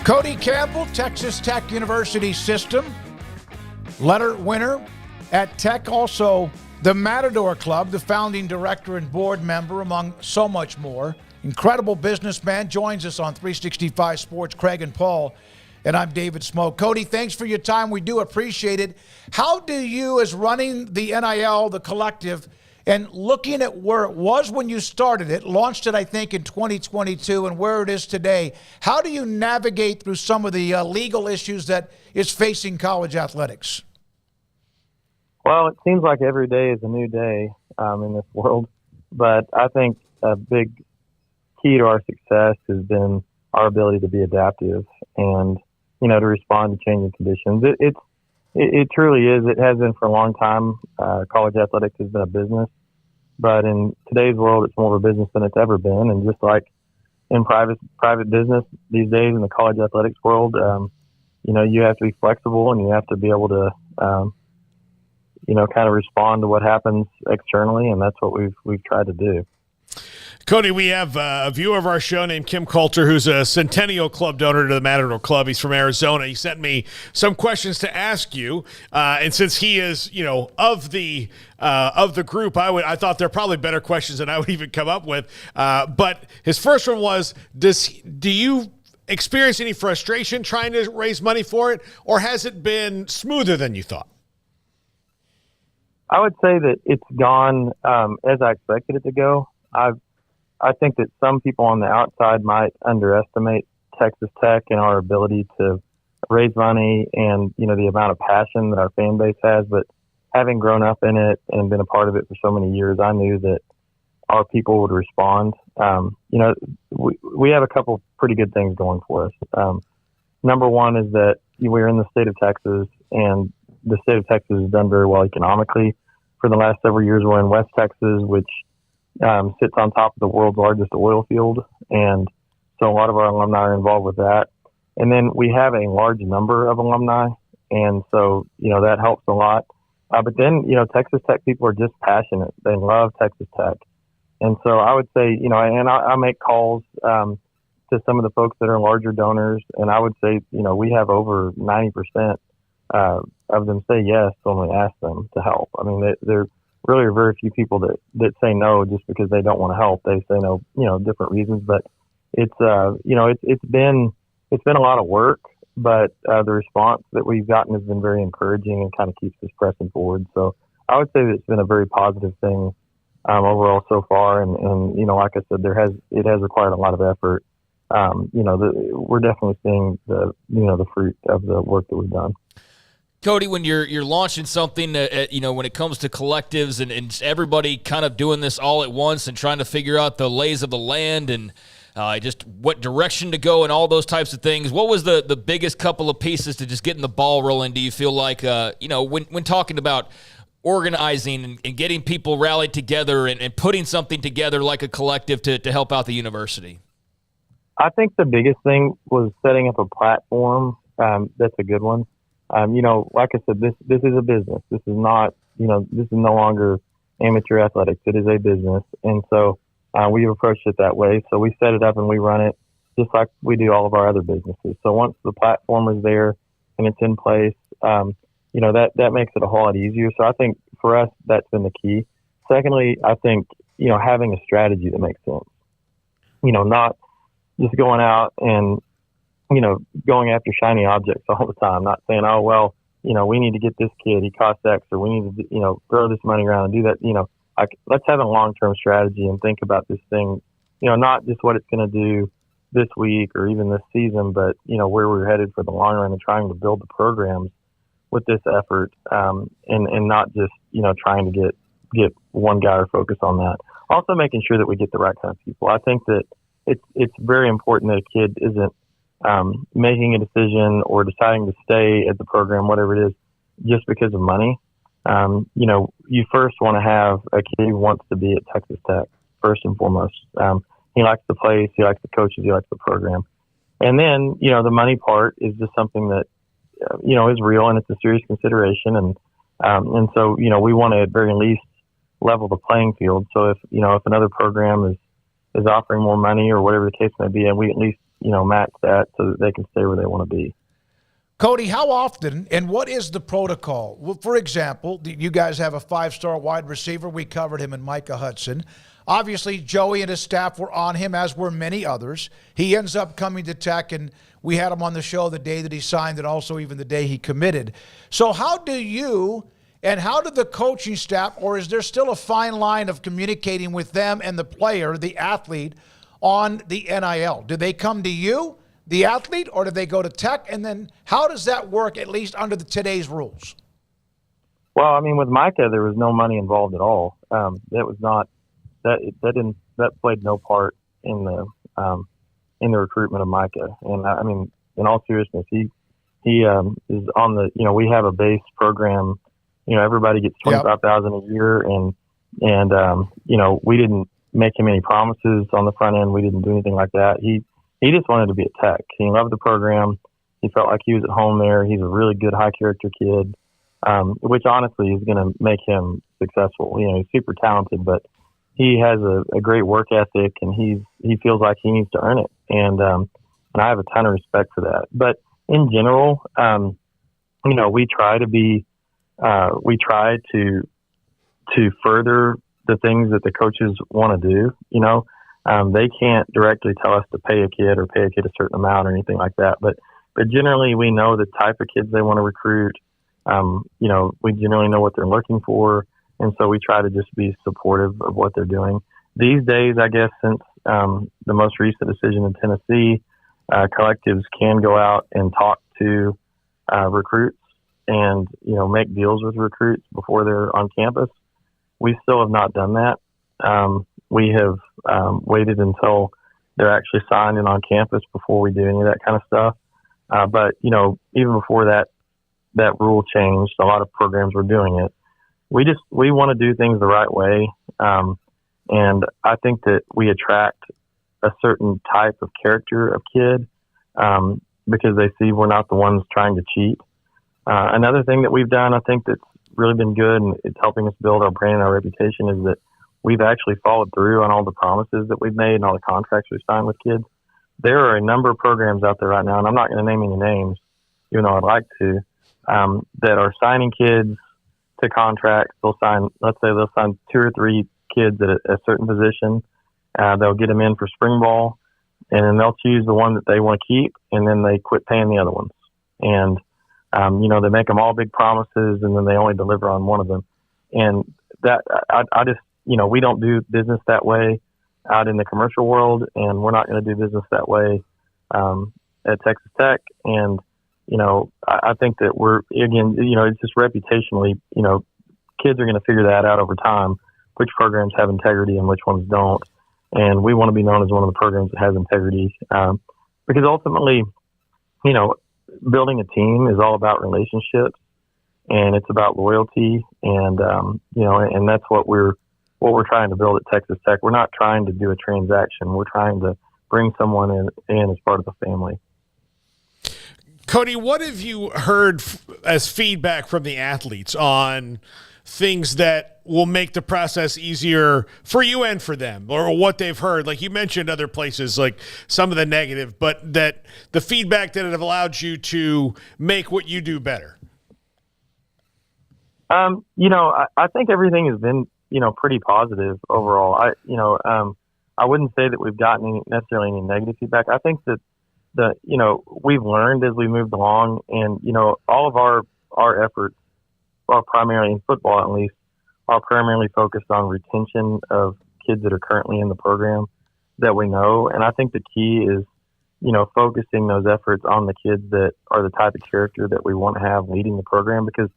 Cody Campbell, Texas Tech University System, letter winner at Tech, also the Matador Club, the founding director and board member, among so much more. Incredible businessman, joins us on 365 Sports, Craig and Paul, and I'm David Smoak. Cody, thanks for your time. We do appreciate it. How do you, as running the NIL, the collective, and looking at where it was when you started it, launched it, I think, in 2022, and where it is today, how do you navigate through some of the legal issues that is facing college athletics? Well, it seems like every day is a new day in this world, but I think a big key to our success has been our ability to be adaptive and, to respond to changing conditions. It truly is. It has been for a long time. College athletics has been a business, but in today's world, it's more of a business than it's ever been. And just like in private business these days in the college athletics world, you have to be flexible and you have to be able to, kind of respond to what happens externally, and that's what we've tried to do. Cody, we have a viewer of our show named Kim Coulter, who's a Centennial Club donor to the Matador Club. He's from Arizona. He sent me some questions to ask you, and since he is, of the group, I thought they're probably better questions than I would even come up with. But his first one was: do you experience any frustration trying to raise money for it, or has it been smoother than you thought? I would say that it's gone as I expected it to go. I think that some people on the outside might underestimate Texas Tech and our ability to raise money and, the amount of passion that our fan base has. But having grown up in it and been a part of it for so many years, I knew that our people would respond. We have a couple pretty good things going for us. Number one is that we're in the state of Texas, and the state of Texas has done very well economically. For the last several years, we're in West Texas, which sits on top of the world's largest oil field. And so a lot of our alumni are involved with that. And then we have a large number of alumni. And so, that helps a lot. But then, Texas Tech people are just passionate. They love Texas Tech. And so I would say, and I make calls to some of the folks that are larger donors. And I would say, we have over 90% of them say yes when we ask them to help. I mean, there really are very few people that say no just because they don't want to help. They say no, different reasons. But it's been a lot of work, but the response that we've gotten has been very encouraging and kind of keeps us pressing forward. So I would say that it's been a very positive thing overall so far. And like I said, it has required a lot of effort. We're definitely seeing the fruit of the work that we've done. Cody, when you're launching something, when it comes to collectives and everybody kind of doing this all at once and trying to figure out the lays of the land and just what direction to go and all those types of things, what was the biggest couple of pieces to just getting the ball rolling? Do you feel like, when talking about organizing and getting people rallied together and putting something together like a collective to help out the university? I think the biggest thing was setting up a platform that's a good one. Like I said, this is a business. This is not, this is no longer amateur athletics. It is a business. And so we've approached it that way. So we set it up and we run it just like we do all of our other businesses. So once the platform is there and it's in place, that makes it a whole lot easier. So I think for us, that's been the key. Secondly, I think, having a strategy that makes sense, not just going out and, going after shiny objects all the time, not saying, oh, well, we need to get this kid, he costs X, or we need to, throw this money around and do that. Let's have a long-term strategy and think about this thing, not just what it's going to do this week or even this season, but, where we're headed for the long run and trying to build the programs with this effort, and not just, trying to get one guy or focus on that. Also making sure that we get the right kind of people. I think that it's very important that a kid isn't making a decision or deciding to stay at the program, whatever it is, just because of money. You first want to have a kid who wants to be at Texas Tech, first and foremost. He likes the place, he likes the coaches, he likes the program. And then, the money part is just something that, is real and it's a serious consideration. And so, we want to at very least level the playing field. So if another program is offering more money or whatever the case may be, and we at least match that so that they can stay where they want to be. Cody, how often and what is the protocol? Well, for example, you guys have a 5-star wide receiver. We covered him in Micah Hudson. Obviously, Joey and his staff were on him, as were many others. He ends up coming to Tech, and we had him on the show the day that he signed and also even the day he committed. So how do you and how did the coaching staff, or is there still a fine line of communicating with them and the player, the athlete, on the NIL? Do they come to you, the athlete, or do they go to Tech? And then how does that work, at least under today's rules? Well, I mean, with Micah, there was no money involved at all. That played no part in the recruitment of Micah. And I mean, in all seriousness, he is on the, we have a base program, everybody gets $25,000 a year, and we didn't make him any promises on the front end. We didn't do anything like that. He just wanted to be at Tech. He loved the program. He felt like he was at home there. He's a really good, high character kid, which honestly is going to make him successful. He's super talented, but he has a great work ethic, and he feels like he needs to earn it. And I have a ton of respect for that. But in general, we try to further the things that the coaches want to do. They can't directly tell us to pay a kid or pay a kid a certain amount or anything like that. But generally, we know the type of kids they want to recruit. We generally know what they're looking for. And so we try to just be supportive of what they're doing. These days, I guess, since the most recent decision in Tennessee, collectives can go out and talk to recruits and, make deals with recruits before they're on campus. We still have not done that. We have waited until they're actually signed and on campus before we do any of that kind of stuff. But, even before that rule changed, a lot of programs were doing it. We want to do things the right way. And I think that we attract a certain type of character of kid, because they see we're not the ones trying to cheat. Another thing that we've done, I think that's really been good, and it's helping us build our brand and our reputation, is that we've actually followed through on all the promises that we've made and all the contracts we've signed with kids. There are a number of programs out there right now, and I'm not going to name any names, even though I'd like to, that are signing kids to contracts. Let's say they'll sign 2 or 3 kids at a certain position. They'll get them in for spring ball, and then they'll choose the one that they want to keep, and then they quit paying the other ones. And, they make them all big promises, and then they only deliver on one of them. And that, I just, we don't do business that way out in the commercial world, and we're not going to do business that way at Texas Tech. And, I think that it's just reputationally, kids are going to figure that out over time, which programs have integrity and which ones don't. And we want to be known as one of the programs that has integrity, because ultimately, building a team is all about relationships, and it's about loyalty. And, and that's what we're trying to build at Texas Tech. We're not trying to do a transaction. We're trying to bring someone in as part of the family. Cody, what have you heard as feedback from the athletes on things that will make the process easier for you and for them, or what they've heard? Like you mentioned other places, like some of the negative, but that the feedback that have allowed you to make what you do better. I think everything has been, pretty positive overall. I wouldn't say that we've gotten necessarily any negative feedback. I think that we've learned as we moved along, and, all of our efforts are primarily in football, at least, are primarily focused on retention of kids that are currently in the program that we know. And I think the key is, focusing those efforts on the kids that are the type of character that we want to have leading the program. Because,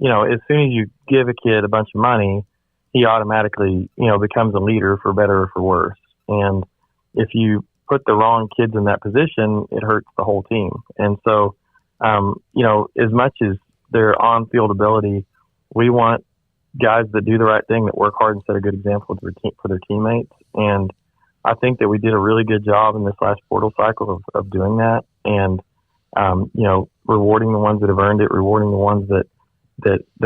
as soon as you give a kid a bunch of money, he automatically, becomes a leader, for better or for worse. And if you put the wrong kids in that position, it hurts the whole team. And so, as much as their on-field ability, we want guys that do the right thing, that work hard and set a good example for their teammates. And I think that we did a really good job in this last portal cycle of doing that, and, rewarding the ones that have earned it, rewarding the ones that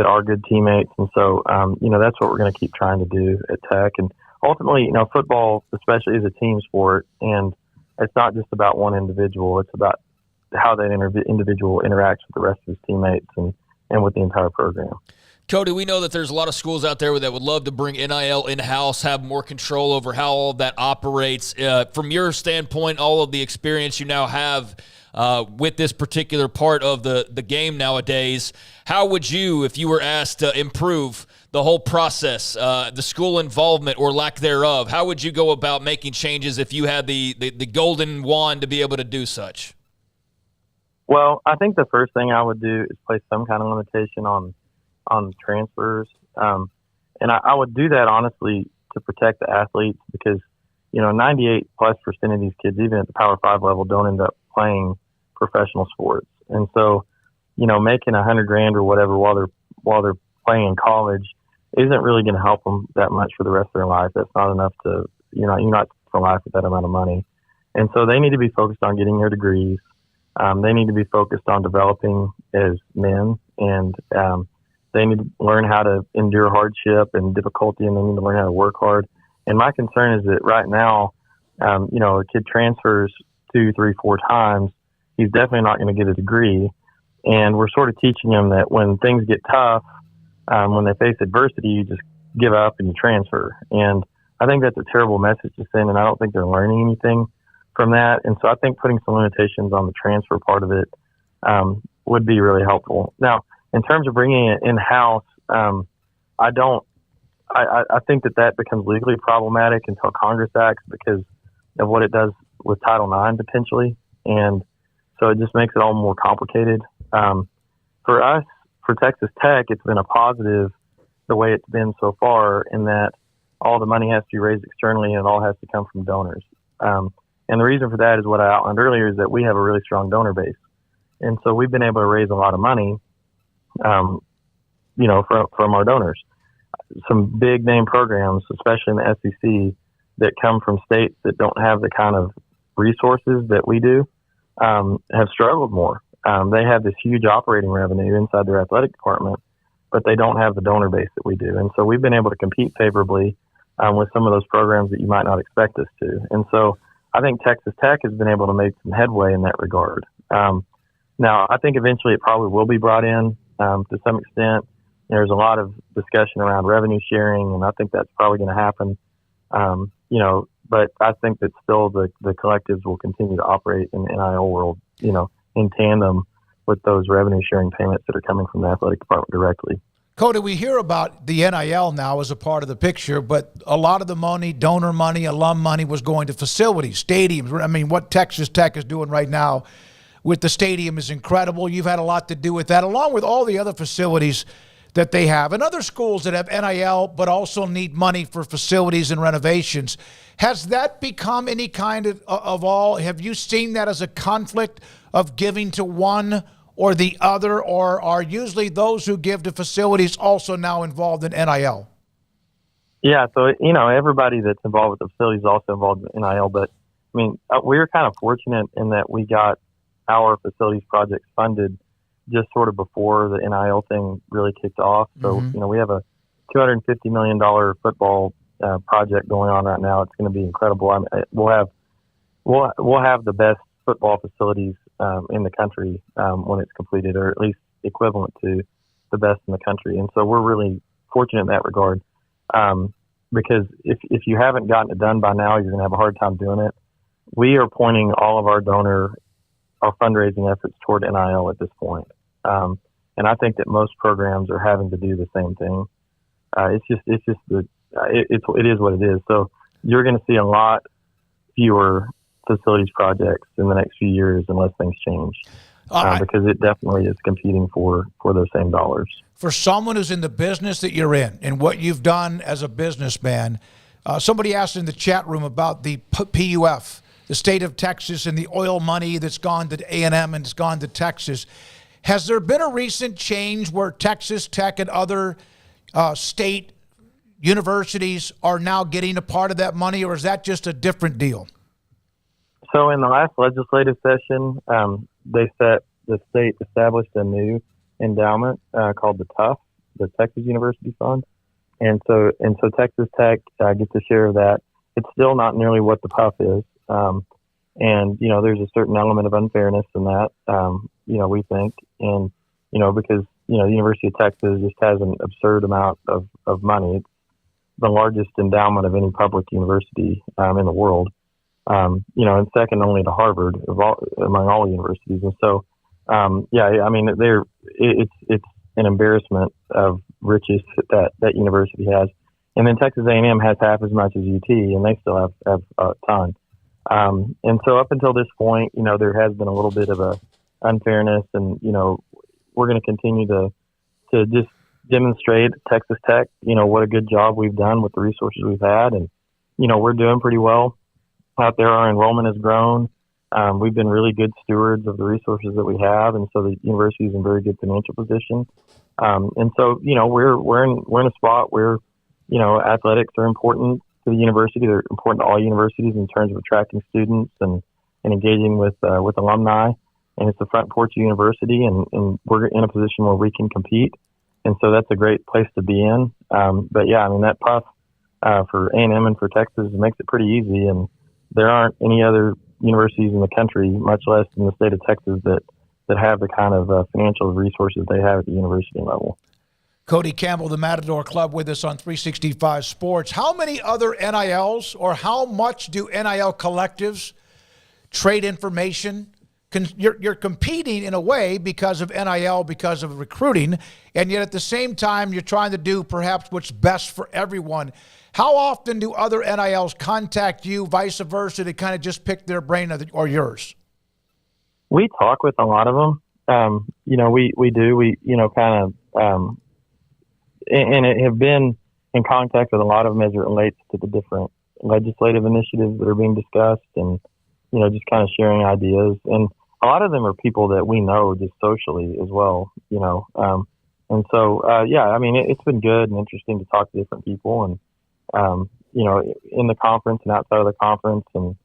are good teammates. And so, that's what we're going to keep trying to do at Tech. And ultimately, football, especially, is a team sport. And, it's not just about one individual. It's about how that individual interacts with the rest of his teammates and with the entire program. Cody, we know that there's a lot of schools out there that would love to bring NIL in-house, have more control over how all of that operates. From your standpoint, all of the experience you now have with this particular part of the game nowadays, how would you, if you were asked to improve the whole process, the school involvement or lack thereof, how would you go about making changes if you had the golden wand to be able to do such? Well, I think the first thing I would do is place some kind of limitation on transfers. And I would do that honestly to protect the athletes because, 98+% of these kids, even at the Power 5 level, don't end up playing professional sports. And so, making $100,000 or whatever while they're playing in college isn't really going to help them that much for the rest of their life. That's not enough to, you're not for life with that amount of money. And so they need to be focused on getting their degrees. They need to be focused on developing as men, and they need to learn how to endure hardship and difficulty, and they need to learn how to work hard. And my concern is that right now, a kid transfers 2, 3, 4 times, he's definitely not going to get a degree. And we're sort of teaching them that when things get tough, when they face adversity, you just give up and you transfer. And I think that's a terrible message to send, and I don't think they're learning anything from that. And so I think putting some limitations on the transfer part of it would be really helpful. Now, in terms of bringing it in-house, I think that becomes legally problematic until Congress acts because of what it does with Title IX potentially. And so it just makes it all more complicated. For us, for Texas Tech, it's been a positive the way it's been so far in that all the money has to be raised externally and it all has to come from donors. And the reason for that is what I outlined earlier is that we have a really strong donor base. And so we've been able to raise a lot of money, from our donors. Some big name programs, especially in the SEC, that come from states that don't have the kind of resources that we do, have struggled more. They have this huge operating revenue inside their athletic department, but they don't have the donor base that we do. And so we've been able to compete favorably with some of those programs that you might not expect us to. And so I think Texas Tech has been able to make some headway in that regard. Now, I think eventually it probably will be brought in to some extent. There's a lot of discussion around revenue sharing, and I think that's probably going to happen. But I think that still the collectives will continue to operate in the NIL world, in tandem with those revenue sharing payments that are coming from the athletic department directly. Cody, we hear about the NIL now as a part of the picture, but a lot of the money, donor money, alum money, was going to facilities, stadiums. I mean, what Texas Tech is doing right now with the stadium is incredible. You've had a lot to do with that, along with all the other facilities that they have. And other schools that have NIL but also need money for facilities and renovations. Has that become any kind of all? Have you seen that as a conflict of giving to one or the other, or are usually those who give to facilities also now involved in NIL? Yeah, so, everybody that's involved with the facility is also involved in NIL, but, we were kind of fortunate in that we got our facilities projects funded just sort of before the NIL thing really kicked off. So, we have a $250 million football project going on right now. It's going to be incredible. We'll have the best football facilities in the country when it's completed, or at least equivalent to the best in the country. And so we're really fortunate in that regard because if you haven't gotten it done by now, you're going to have a hard time doing it. We are pointing all of our fundraising efforts toward NIL at this point. And I think that most programs are having to do the same thing. It is what it is. So you're going to see a lot fewer facilities projects in the next few years unless things change, because it definitely is competing for those same dollars. For someone who's in the business that you're in and what you've done as a businessman, somebody asked in the chat room about the PUF, the state of Texas, and the oil money that's gone to A&M and it's gone to Texas. Has there been a recent change where Texas Tech and other state universities are now getting a part of that money, or is that just a different deal? So in the last legislative session, the state established a new endowment called the TUF, the Texas University Fund, and so Texas Tech gets a share of that. It's still not nearly what the PUF is, And, there's a certain element of unfairness in that, we think. And, because, the University of Texas just has an absurd amount of money. It's the largest endowment of any public university in the world, and second only to Harvard among all universities. And so, it's an embarrassment of riches that university has. And then Texas A&M has half as much as UT, and they still have a ton. And so up until this point, there has been a little bit of a unfairness, and, we're going to continue to just demonstrate at Texas Tech, what a good job we've done with the resources we've had. And, we're doing pretty well out there. Our enrollment has grown. We've been really good stewards of the resources that we have. And so the university is in very good financial position. And so, we're in a spot where, athletics are important to the university. They're important to all universities in terms of attracting students and engaging with alumni. And it's a front porch university, and we're in a position where we can compete. And so that's a great place to be in. But yeah, that puff for A&M and for Texas makes it pretty easy. And there aren't any other universities in the country, much less in the state of Texas, that have the kind of financial resources they have at the university level. Cody Campbell, the Matador Club, with us on 365 Sports. How many other NILs, or how much do NIL collectives trade information? You're competing in a way because of NIL, because of recruiting, and yet at the same time, you're trying to do perhaps what's best for everyone. How often do other NILs contact you, vice versa, to kind of just pick their brain or yours? We talk with a lot of them. We do. We, kind of, and have been in contact with a lot of them as it relates to the different legislative initiatives that are being discussed, and, just kind of sharing ideas. And a lot of them are people that we know just socially as well, and so, it's been good and interesting to talk to different people, and, in the conference and outside of the conference. And,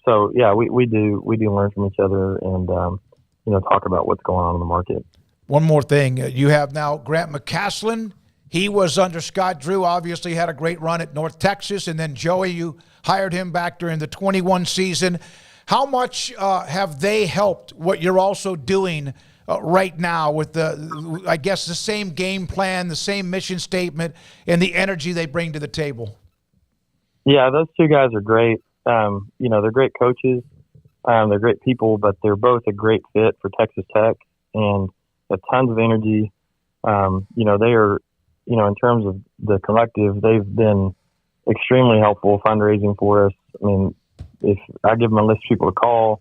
we do learn from each other and, talk about what's going on in the market. One more thing. You have now Grant McCaslin. He was under Scott Drew, obviously had a great run at North Texas. And then Joey, you hired him back during the 21 season. How much have they helped what you're also doing right now with the same game plan, the same mission statement, and the energy they bring to the table? Yeah, those two guys are great. They're great coaches. They're great people, but they're both a great fit for Texas Tech and have tons of energy. They are, in terms of the collective, they've been extremely helpful fundraising for us. If I give them a list of people to call,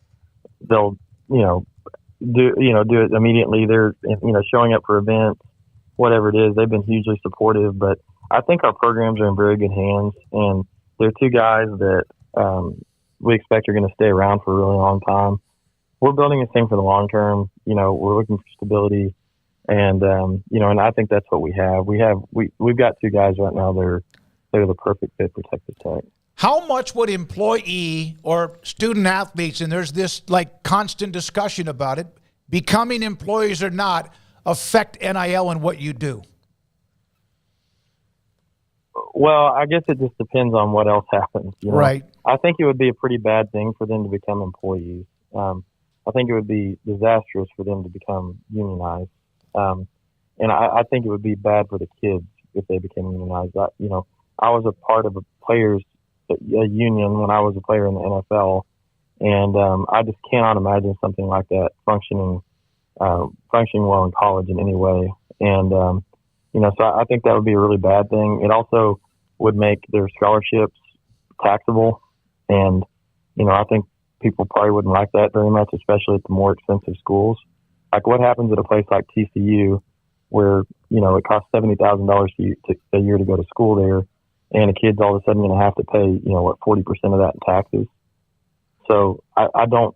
they'll, do it immediately. They're, showing up for events, whatever it is. They've been hugely supportive, but I think our programs are in very good hands, and they're two guys that we expect are going to stay around for a really long time. We're building this thing for the long term. We're looking for stability, and and I think that's what we have. We've got two guys right now. They're the perfect fit for Texas Tech. How much would employee or student athletes, and there's this constant discussion about it, becoming employees or not, affect NIL and what you do? Well, I guess it just depends on what else happens. Right. I think it would be a pretty bad thing for them to become employees. I think it would be disastrous for them to become unionized. And I think it would be bad for the kids if they became unionized. I was a part of a union when I was a player in the NFL, and I just cannot imagine something like that functioning well in college in any way. And so I think that would be a really bad thing. It also would make their scholarships taxable, and I think people probably wouldn't like that very much, especially at the more expensive schools. Like what happens at a place like TCU, where it costs $70,000 a year to go to school there, and a kid's all of a sudden going to have to pay 40% of that in taxes. So I don't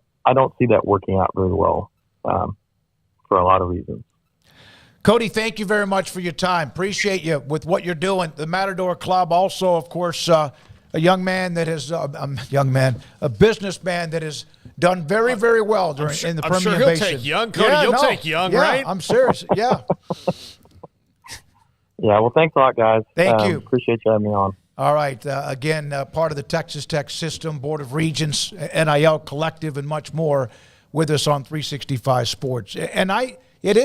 see that working out very well for a lot of reasons. Cody, thank you very much for your time. Appreciate you with what you're doing. The Matador Club, also, of course, a young man that has a businessman that has done very, very well in the Permian Basin. I'm sure he'll take young, Cody. You'll take young, right? I'm serious. Yeah. Yeah. Well, thanks a lot, guys. Thank you. Appreciate you having me on. All right. Again, part of the Texas Tech system, Board of Regents, NIL Collective, and much more with us on 365 Sports. And